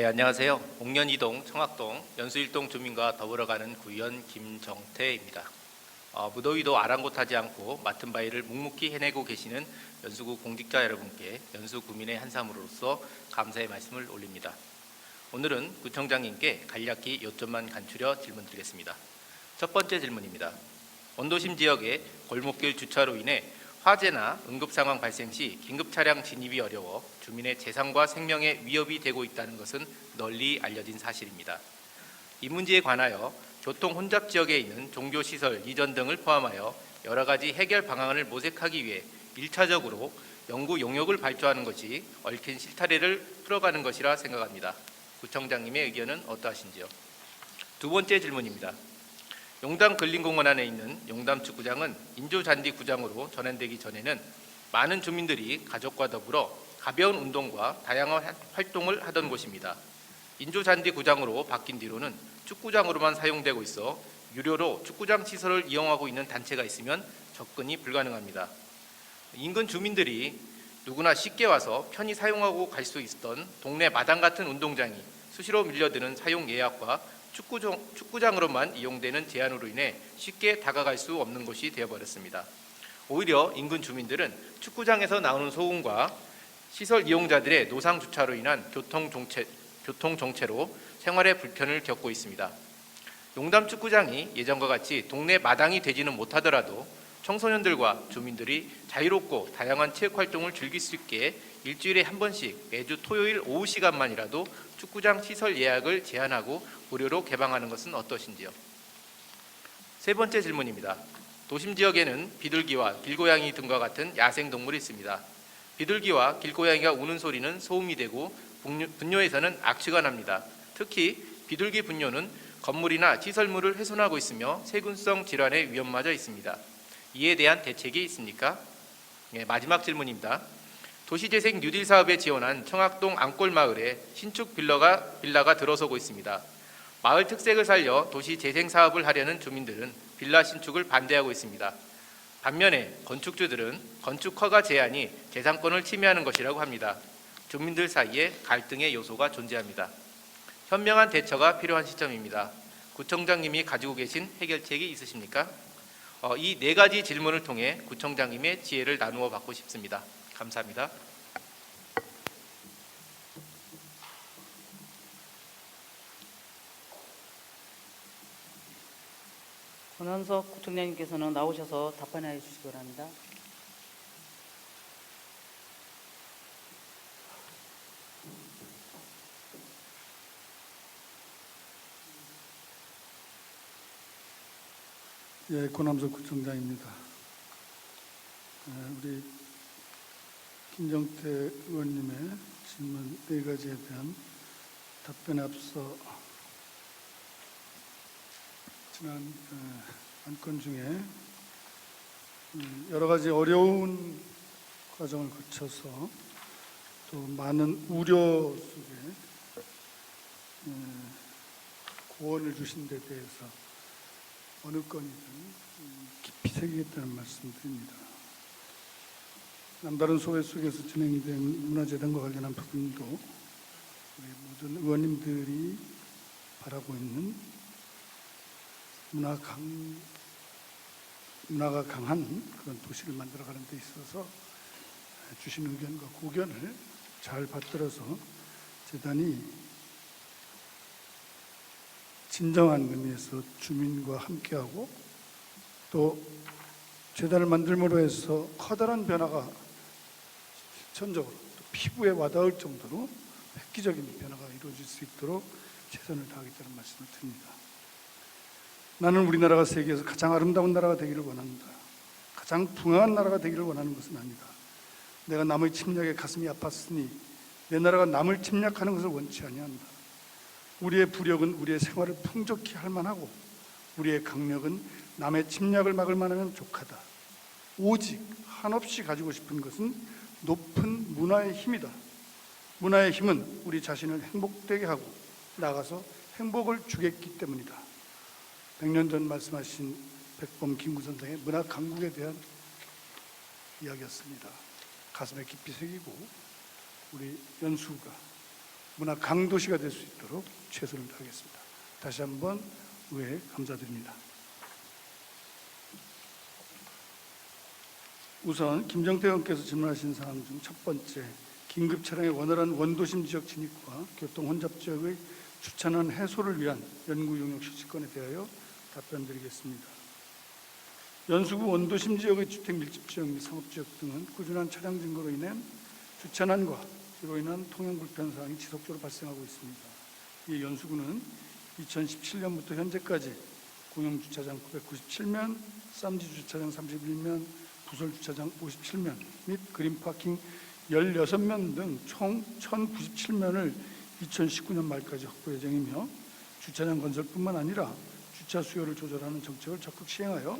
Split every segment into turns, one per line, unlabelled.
안녕하세요. 옥년 2동 청학동 연수 1동 주민과 더불어 가는 구의원 김정태입니다. 무더위도 아랑곳하지 않고 맡은 바위를 묵묵히 해내고 계시는 연수구 공직자 여러분께 연수 구민의 한 사람으로서 감사의 말씀을 올립니다. 오늘은 구청장님께 간략히 요점만 간추려 질문드리겠습니다. 첫 번째 질문입니다. 원도심 지역의 골목길 주차로 인해 화재나 응급 상황 발생 시 긴급 차량 진입이 어려워 주민의 재산과 생명에 위협이 되고 있다는 것은 널리 알려진 사실입니다. 이 문제에 관하여 교통 혼잡 지역에 있는 종교시설 이전 등을 포함하여 여러 가지 해결 방안을 모색하기 위해 1차적으로 연구 용역을 발주하는 것이 얽힌 실타래를 풀어가는 것이라 생각합니다. 구청장님의 의견은 어떠하신지요? 두 번째 질문입니다. 용담 근린공원 안에 있는 용담 축구장은 인조잔디 구장으로 전환되기 전에는 많은 주민들이 가족과 더불어 가벼운 운동과 다양한 활동을 하던 곳입니다. 인조잔디 구장으로 바뀐 뒤로는 축구장으로만 사용되고 있어 유료로 축구장 시설을 이용하고 있는 단체가 있으면 접근이 불가능합니다. 인근 주민들이 누구나 쉽게 와서 편히 사용하고 갈 수 있었던 동네 마당 같은 운동장이 수시로 밀려드는 사용 예약과 축구장으로만 이용되는 제한으로 인해 쉽게 다가갈 수 없는 곳이 되어버렸습니다. 오히려 인근 주민들은 축구장에서 나오는 소음과 시설 이용자들의 노상 주차로 인한 교통 정체로 생활에 불편을 겪고 있습니다. 용담 축구장이 예전과 같이 동네 마당이 되지는 못하더라도 청소년들과 주민들이 자유롭고 다양한 체육 활동을 즐길 수 있게 일주일에 한 번씩 매주 토요일 오후 시간만이라도 축구장 시설 예약을 제한하고 무료로 개방하는 것은 어떠신지요? 세 번째 질문입니다. 도심 지역에는 비둘기와 길고양이 등과 같은 야생 동물이 있습니다. 비둘기와 길고양이가 우는 소리는 소음이 되고 분뇨에서는 악취가 납니다. 특히 비둘기 분뇨는 건물이나 시설물을 훼손하고 있으며 세균성 질환의 위험마저 있습니다. 이에 대한 대책이 있습니까? 마지막 질문입니다. 도시재생 뉴딜 사업에 지원한 청학동 앙골마을에 신축 빌라가 들어서고 있습니다. 마을 특색을 살려 도시재생 사업을 하려는 주민들은 빌라 신축을 반대하고 있습니다. 반면에 건축주들은 건축 허가 제한이 재산권을 침해하는 것이라고 합니다. 주민들 사이에 갈등의 요소가 존재합니다. 현명한 대처가 필요한 시점입니다. 구청장님이 가지고 계신 해결책이 있으십니까? 이 네 가지 질문을 통해 구청장님의 지혜를 나누어 받고 싶습니다. 감사합니다.
권원석 구청장님께서는 나오셔서 답변해 주시기 바랍니다.
예, 권함석 구청장입니다. 우리 김정태 의원님의 질문 네 가지에 대한 답변에 앞서 지난 안건 중에 여러 가지 어려운 과정을 거쳐서 또 많은 우려 속에 고언을 주신 데 대해서 어느 건이든 깊이 새기겠다는 말씀드립니다. 남다른 소회 속에서 진행이 된 문화재단과 관련한 부분도 우리 모든 의원님들이 바라고 있는 문화가 강한 그런 도시를 만들어가는 데 있어서 주신 의견과 고견을 잘 받들어서 재단이 진정한 의미에서 주민과 함께하고 또 재단을 만들므로 해서 커다란 변화가 실천적으로 또 피부에 와닿을 정도로 획기적인 변화가 이루어질 수 있도록 최선을 다하겠다는 말씀을 드립니다. 나는 우리나라가 세계에서 가장 아름다운 나라가 되기를 원합니다. 가장 풍요한 나라가 되기를 원하는 것은 아니다. 내가 남의 침략에 가슴이 아팠으니 내 나라가 남을 침략하는 것을 원치 아니한다. 우리의 부력은 우리의 생활을 풍족히 할 만하고 우리의 강력은 남의 침략을 막을 만하면 족하다. 오직 한없이 가지고 싶은 것은 높은 문화의 힘이다. 문화의 힘은 우리 자신을 행복되게 하고 나아가서 행복을 주겠기 때문이다. 100년 전 말씀하신 백범 김구 선생의 문화 강국에 대한 이야기였습니다. 가슴에 깊이 새기고 우리 연수가 문화 강도시가 될 수 있도록 최선을 다하겠습니다. 다시 한번 의회 감사드립니다. 우선 김정태 의원께서 질문하신 사항 중 첫 번째, 긴급 차량의 원활한 원도심 지역 진입과 교통 혼잡 지역의 주차난 해소를 위한 연구 용역 실시건에 대하여 답변드리겠습니다. 연수구 원도심 지역의 주택 밀집 지역 및 상업 지역 등은 꾸준한 차량 증거로 인한 주차난과 이로 인한 통행 불편 사항이 지속적으로 발생하고 있습니다. 이 연수구는 2017년부터 현재까지 공영 주차장 997면, 쌈지 주차장 31면, 부설 주차장 57면 및 그린 파킹 16면 등 총 1097면을 2019년 말까지 확보 예정이며, 주차장 건설뿐만 아니라 주차 수요를 조절하는 정책을 적극 시행하여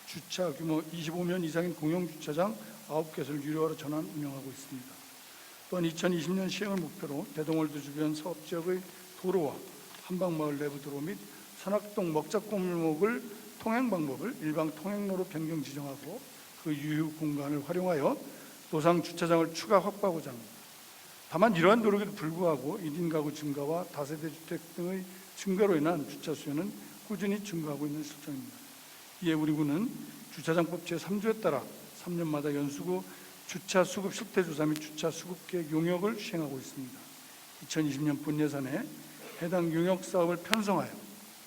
주차 규모 25면 이상인 공영 주차장 9개소를 유료화로 전환 운영하고 있습니다. 또한 2020년 시행을 목표로 대동월드 주변 사업지역의 도로와 한방마을 내부 도로 및 선악동 먹자골목을 통행 방법을 일방 통행로로 변경 지정하고 그 유휴 공간을 활용하여 노상 주차장을 추가 확보하고자 합니다. 다만 이러한 노력에도 불구하고 1인 가구 증가와 다세대 주택 등의 증가로 인한 주차 수요는 꾸준히 증가하고 있는 실정입니다. 이에 우리 군은 주차장법 제3조에 따라 3년마다 연수구 주차 수급 실태 조사 및 주차 수급 계획 용역을 시행하고 있습니다. 2020년 본 예산에 해당 용역 사업을 편성하여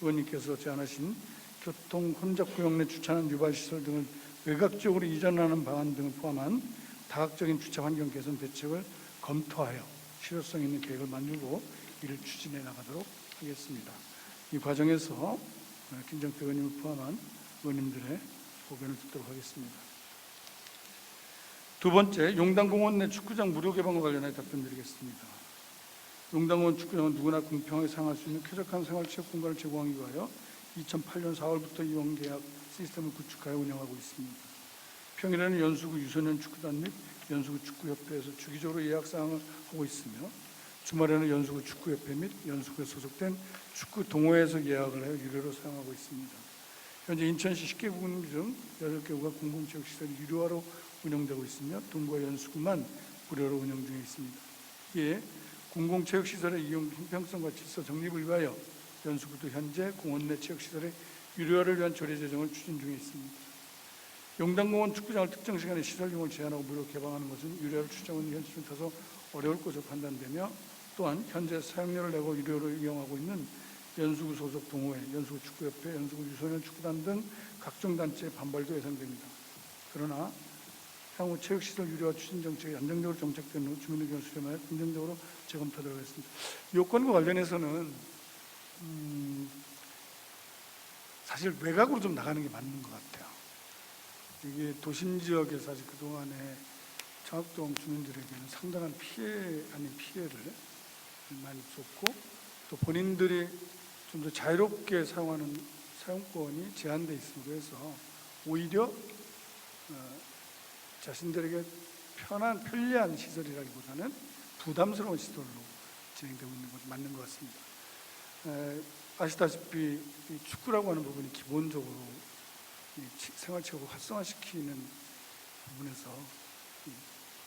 의원님께서 제안하신 교통 혼잡 구역 내 주차난 유발 시설 등을 외곽 지역으로 이전하는 방안 등을 포함한 다각적인 주차 환경 개선 대책을 검토하여 실효성 있는 계획을 만들고 이를 추진해 나가도록 하겠습니다. 이 과정에서 김정태 의원님을 포함한 의원님들의 고견을 듣도록 하겠습니다. 두 번째, 용당공원 내 축구장 무료 개방과 관련해 답변드리겠습니다. 용당공원 축구장은 누구나 공평하게 사용할 수 있는 쾌적한 생활체육 공간을 제공하기 위하여 2008년 4월부터 이용 계약 시스템을 구축하여 운영하고 있습니다. 평일에는 연수구 유소년 축구단 및 연수구 축구협회에서 주기적으로 예약 사항을 하고 있으며, 주말에는 연수구 축구협회 및 연수구에 소속된 축구 동호회에서 예약을 하여 유료로 사용하고 있습니다. 현재 인천시 10개구 중 8개구가 공공체육시설이 유료화로 운영되고 있으며 동구와 연수구만 무료로 운영 중에 있습니다. 이에 공공체육시설의 이용 형평성과 질서 정립을 위하여 연수구도 현재 공원 내 체육시설의 유료화를 위한 조례 제정을 추진 중에 있습니다. 용당공원 축구장을 특정 시간에 시설 이용을 제한하고 무료 개방하는 것은 유료화를 추정하는 현실은 다소 어려울 것으로 판단되며, 또한 현재 사용료를 내고 유료로 이용하고 있는 연수구 소속 동호회, 연수구 축구협회, 연수구 유소년 축구단 등 각종 단체의 반발도 예상됩니다. 그러나 향후 체육시설 유료화 추진 정책이 안정적으로 정착된 후 주민 의견을 수렴하여 긍정적으로 재검토하도록 하겠습니다. 요건과 관련해서는 사실 외곽으로 좀 나가는 게 맞는 것 같아요. 이게 도심 지역에 사실 그동안에 청학동 주민들에게는 상당한 피해 아닌 피해를 많이 줬고, 또 본인들이 좀 더 자유롭게 사용하는 사용권이 제한돼 있음으로 해서 오히려 자신들에게 편한 편리한 시설이라기보다는 부담스러운 시설로 진행되고 있는 것이 맞는 것 같습니다. 아시다시피 이 축구라고 하는 부분이 기본적으로 이 생활체육을 활성화시키는 부분에서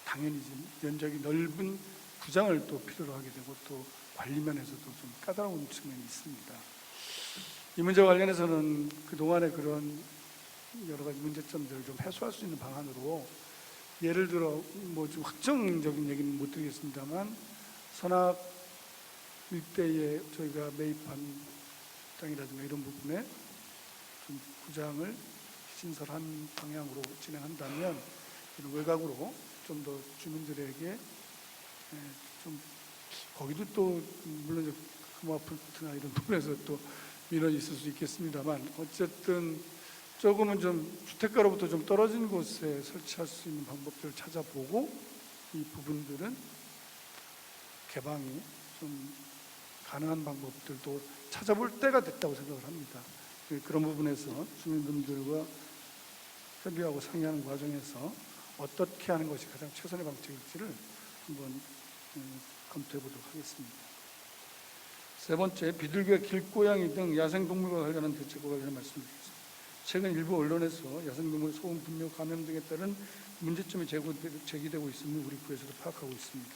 당연히 면적이 넓은 구장을 또 필요로 하게 되고, 또 관리면에서도 좀 까다로운 측면이 있습니다. 이 문제와 관련해서는 그동안의 그런 여러 가지 문제점들을 좀 해소할 수 있는 방안으로, 예를 들어 뭐 좀 확정적인 얘기는 못 드리겠습니다만, 선악 일대에 저희가 매입한 땅이라든가 이런 부분에 좀 구장을 신설한 방향으로 진행한다면, 이런 외곽으로 좀 더 주민들에게 좀, 거기도 또 물론 흠화풀트나 이런 부분에서 또 민원이 있을 수 있겠습니다만, 어쨌든 조금은 좀 주택가로부터 좀 떨어진 곳에 설치할 수 있는 방법들을 찾아보고, 이 부분들은 개방이 좀 가능한 방법들도 찾아볼 때가 됐다고 생각을 합니다. 그런 부분에서 주민분들과 협의하고 상의하는 과정에서 어떻게 하는 것이 가장 최선의 방책일지를 한번 검토해 보도록 하겠습니다. 세 번째, 비둘기와 길고양이 등 야생동물과 관련한 대책과 관련해 말씀드리겠습니다. 최근 일부 언론에서 야생동물의 소음, 분뇨, 감염 등에 따른 문제점이 제기되고 있음을 우리 구에서도 파악하고 있습니다.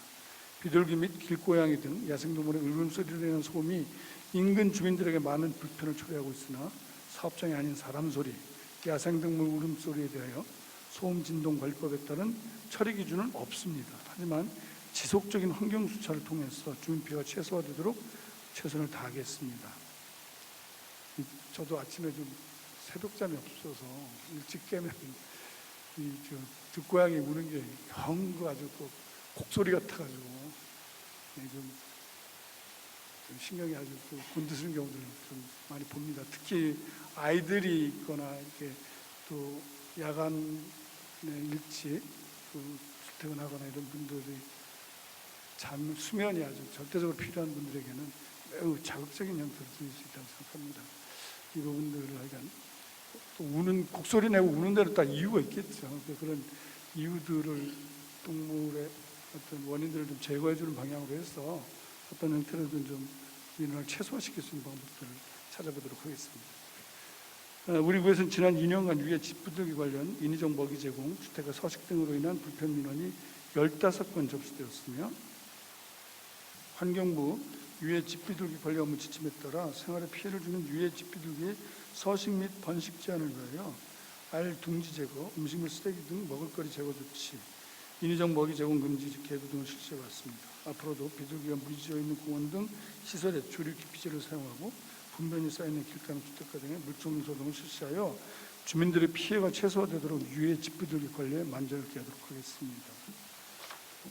비둘기 및 길고양이 등 야생동물의 울음소리를 내는 소음이 인근 주민들에게 많은 불편을 초래하고 있으나 사업장이 아닌 사람 소리, 야생동물 울음소리에 대하여 소음진동관리법에 따른 처리 기준은 없습니다. 하지만 지속적인 환경수차를 통해서 주민 피해가 최소화되도록 최선을 다하겠습니다. 저도 아침에 좀 새벽잠이 없어서 일찍 깨면 듣고양이 우는 게 영 아주 또 곡소리 같아가지고 좀 신경이 아주 곤두서는 경우들을 좀 많이 봅니다. 특히 아이들이 있거나 이렇게 또 야간에 일찍 출퇴근하거나 이런 분들이 수면이 아주 절대적으로 필요한 분들에게는 매우 자극적인 형태로 들릴 수 있다고 생각합니다. 이 부분들을 하여간 또 곡소리 내고 우는 데는 다 이유가 있겠죠. 그런 이유들을 동물의 어떤 원인들을 좀 제거해주는 방향으로 해서 어떤 형태로든 좀 민원을 최소화시킬 수 있는 방법들을 찾아보도록 하겠습니다. 우리 구에서는 지난 2년간 유해 집비둘기 관련 인위적 먹이 제공, 주택과 서식 등으로 인한 불편 민원이 15건 접수되었으며 환경부 유해 집비둘기 관리 업무 지침에 따라 생활에 피해를 주는 유해 집비둘기의 서식 및 번식 제한을 위하여 알 둥지 제거, 음식물 쓰레기 등 먹을거리 제거 조치, 인위적 먹이 제공 금지 계도 등을 실시해 왔습니다. 앞으로도 비둘기가 무지지어 있는 공원 등 시설에 조류 기피제를 사용하고 분변이 쌓이는 길가나 주택가 등의 물종류 소독을 실시하여 주민들의 피해가 최소화되도록 유해 집비둘기 관리에 만전을 기하도록 하겠습니다.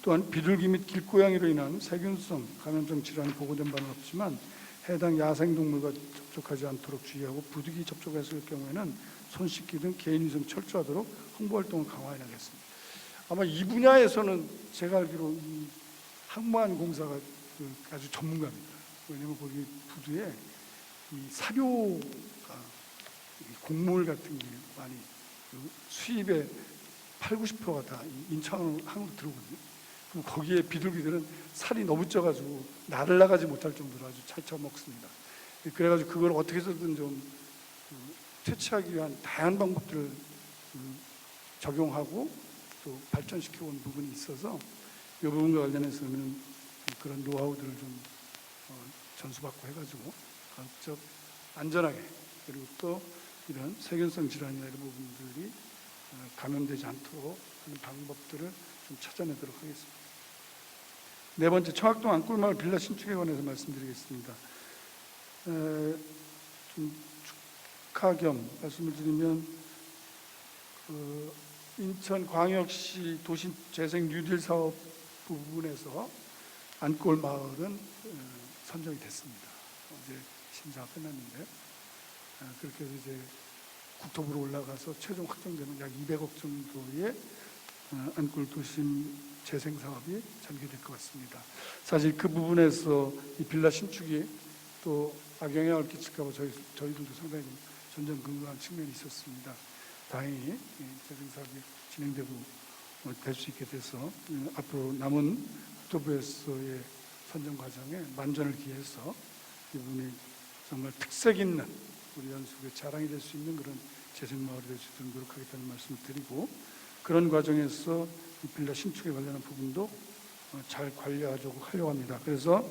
또한 비둘기 및 길고양이로 인한 세균성 감염성 질환이 보고된 바는 없지만 해당 야생동물과 접촉하지 않도록 주의하고 부득이 접촉했을 경우에는 손 씻기 등 개인위생 철저하도록 홍보활동을 강화해 나가겠습니다. 아마 이 분야에서는 제가 알기로 이 항만공사가 아주 전문가입니다. 왜냐하면 거기 부두에 이 사료가 곡물 같은 게 많이 수입의 80~90%가 다 인천항으로 들어오거든요. 그럼 거기에 비둘기들은 살이 너무 쪄가지고 날을 나가지 못할 정도로 아주 잘 처먹습니다. 그래가지고 그걸 어떻게 해서든 좀 퇴치하기 위한 다양한 방법들을 적용하고 또 발전시켜 온 부분이 있어서 이 부분과 관련해서는 그런 노하우들을 좀 전수받고 해가지고 가급적 안전하게 그리고 또 이런 세균성 질환이나 이런 부분들이 감염되지 않도록 하는 방법들을 좀 찾아내도록 하겠습니다. 네 번째, 청학동 안골마을 빌라 신축에 관해서 말씀드리겠습니다. 좀 축하 겸 말씀을 드리면 인천광역시 도심재생 뉴딜 사업 부분에서 안골마을은 선정이 됐습니다. 어제 심사가 끝났는데 그렇게 해서 이제 국토부로 올라가서 최종 확정되는 약 200억 정도의 안골 도심 재생 사업이 전개될 것 같습니다. 사실 그 부분에서 이 빌라 신축이 또 악영향을 끼칠까 봐 저희들도 상당히 전전긍긍한 측면이 있었습니다. 다행히 재생 사업이 진행되고 될 수 있게 돼서 앞으로 남은 국토부에서의 선정 과정에 만전을 기해서 이분이 정말 특색 있는 우리 연수구의 자랑이 될 수 있는 그런 재생마을이 될 수 있도록 노력하겠다는 말씀을 드리고 그런 과정에서 이 빌라 신축에 관련한 부분도 잘 관리하려고 합니다. 그래서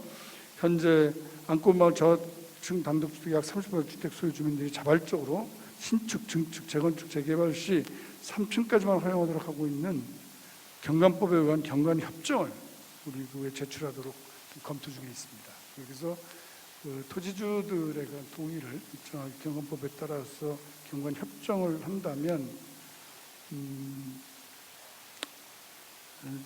현재 안골마을 저층 단독주택 약 30% 주택 소유 주민들이 자발적으로 신축, 증축, 재건축, 재개발 시 3층까지만 활용하도록 하고 있는 경관법에 의한 경관협정을 우리 구에 제출하도록 검토 중에 있습니다. 그래서 토지주들의 동의를 일정하게 경관법에 따라서 경관협정을 한다면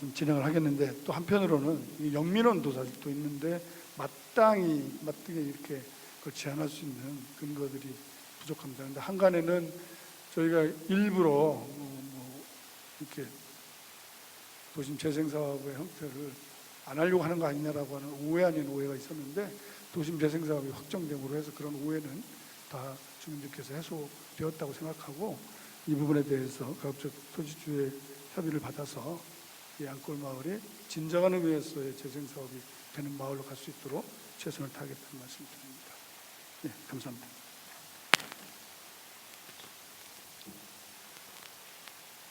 좀 진행을 하겠는데 또 한편으로는 영민원도 사실 또 있는데 마땅히 이렇게 그걸 제한할 수 있는 근거들이 부족합니다. 그런데 한간에는 저희가 일부러 이렇게 도심 재생 사업의 형태를 안 하려고 하는 거 아니냐라고 하는 오해 아닌 오해가 있었는데 도심 재생 사업이 확정됨으로 해서 그런 오해는 다 주민들께서 해소되었다고 생각하고 이 부분에 대해서 가급적 토지주의 협의를 받아서 이 안골마을이 진정한 의미에서의 재생 사업이 되는 마을로 갈 수 있도록 최선을 다하겠다는 말씀을 드립니다. 네, 감사합니다.